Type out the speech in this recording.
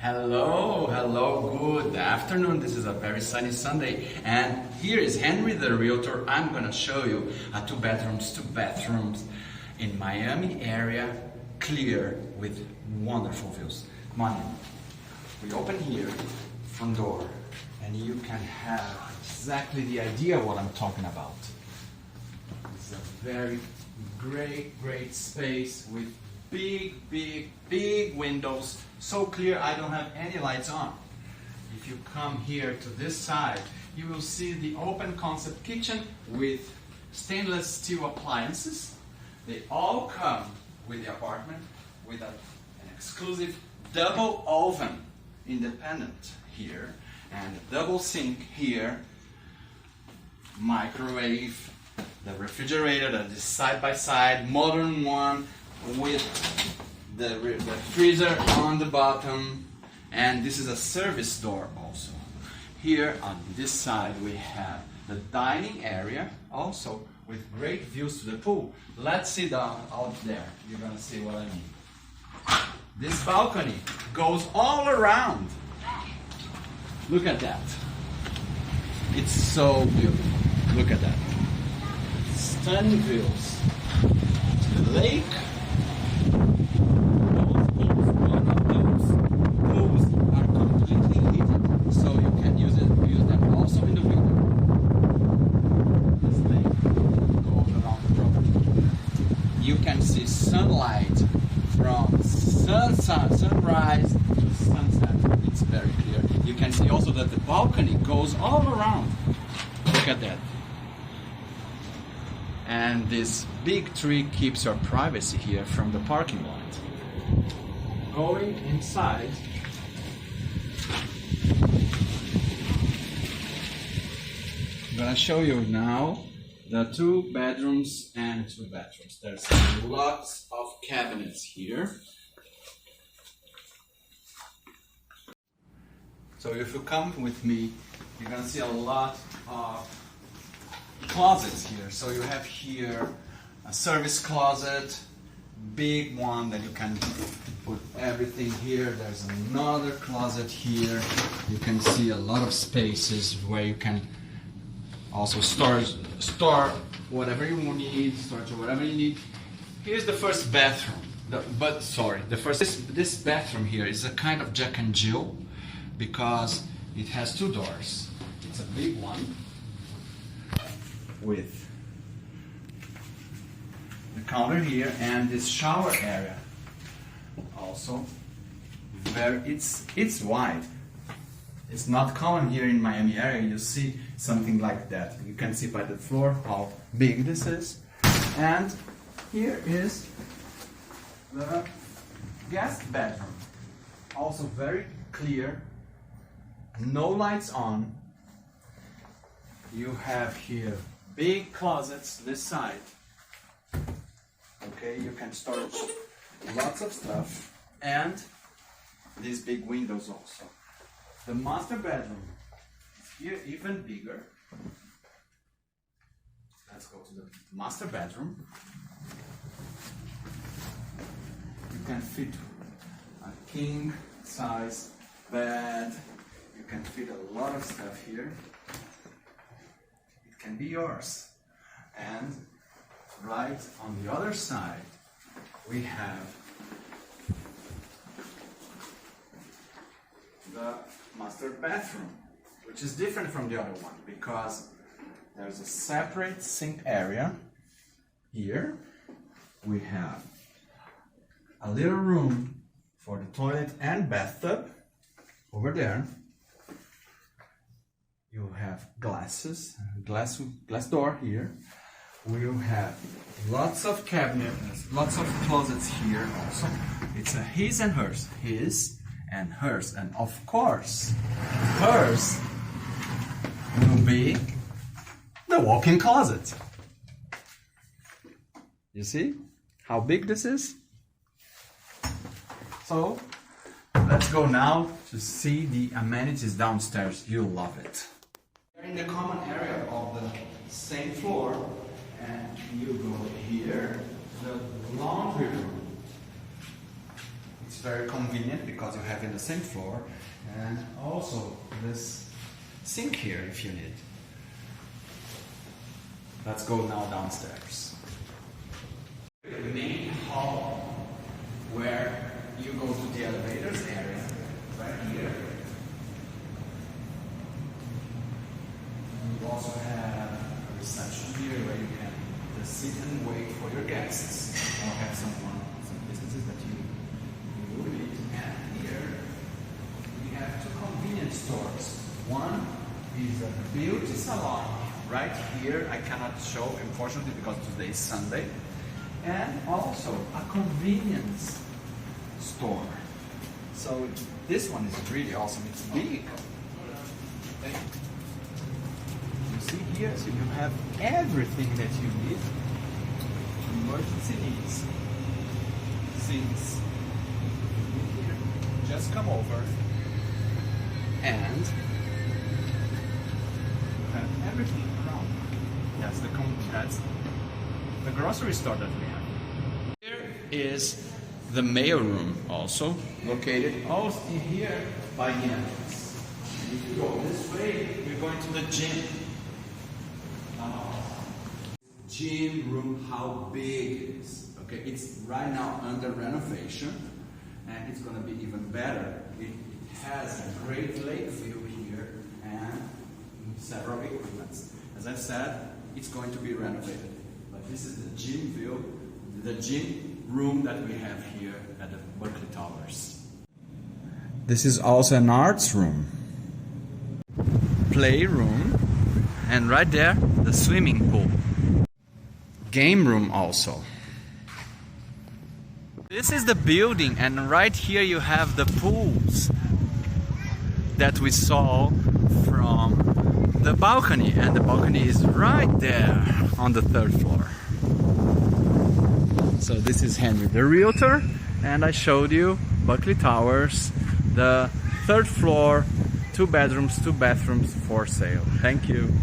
Hello, good afternoon. This is a very sunny Sunday, and here is Henry the Realtor. I'm gonna show you a two bedrooms in Miami area, clear with wonderful views. Come on in. We open here, front door, and you can have exactly the idea what I'm talking about. It's a very great space with big windows, so clear I don't have any lights on. If you come here to this side, you will see the open concept kitchen with stainless steel appliances. They all come with the apartment with an exclusive double oven, independent here, and a double sink here, microwave, the refrigerator that is side by side, modern one, with the freezer on the bottom, and this is a service door also. Here on this side we have the dining area, also with great views to the pool. Let's see out there. You're gonna see what I mean. This balcony goes all around. Look at that. It's so beautiful. Look at that. Stunning views to the lake. You can see sunlight from sunrise to sunset. It's very clear. You can see also that the balcony goes all around. Look at that. And this big tree keeps your privacy here from the parking lot. Going inside, I'm gonna show you now the two bedrooms and two bathrooms. There's lots of cabinets here. So if you come with me, you're gonna see a lot of closets here. So you have here a service closet, big one that you can put everything here. There's another closet here. You can see a lot of spaces where you can also store whatever you need, storage or whatever you need. Here's the first bathroom. This bathroom here is a kind of Jack and Jill because it has two doors. It's a big one with the counter here and this shower area. Also, it's wide. It's not common here in Miami area. You see something like that. You can see by the floor how big this is. And here is the guest bedroom. Also very clear. No lights on. You have here big closets this side. Okay, you can store lots of stuff. And these big windows also. The master bedroom is here even bigger. Let's go to the master bedroom. You can fit a king size bed. You can fit a lot of stuff here. It can be yours. And right on the other side, we have the master bathroom, which is different from the other one because there's a separate sink area. Here we have a little room for the toilet and bathtub. Over there you have glass door here. We'll have lots of cabinets, lots of closets here also. It's a his and hers. His and hers, and of course hers will be the walk-in closet. You see how big this is? So let's go now to see the amenities downstairs. You'll love it. We're in the common area of the same floor, and you go here, the laundry room. It's It's very convenient because you have in the same floor, and also this sink here if you need. Let's go now downstairs. The main hall where you go to the elevators area, right here. You also have a reception here where you can just sit and wait for your guests, or have some businesses that you will meet. And here we have two convenience stores. One is a beauty salon. Right here, I cannot show unfortunately because today is Sunday. And also a convenience store. So this one is really awesome. It's big. You see here, so you have everything that you need. Emergency needs. Since here, just come over and you have everything around. That's the grocery store that we have. Here is the mailroom, also located also here by the entrance. And if you go this way, we're going to the gym. Gym room, how big it is. Okay, it's right now under renovation, and it's going to be even better. It has a great lake view here and several equipments. As I said, it's going to be renovated. But this is the gym view, the gym room that we have here at the Berkeley Towers. This is also an arts room, playroom, and right there, the swimming pool. Game room also. This is the building, and right here you have the pools that we saw from the balcony, and the balcony is right there on the 3rd floor. So this is Henry the Realtor, and I showed you Berkeley Towers, the 3rd floor, 2 bedrooms, 2 bathrooms for sale. Thank you.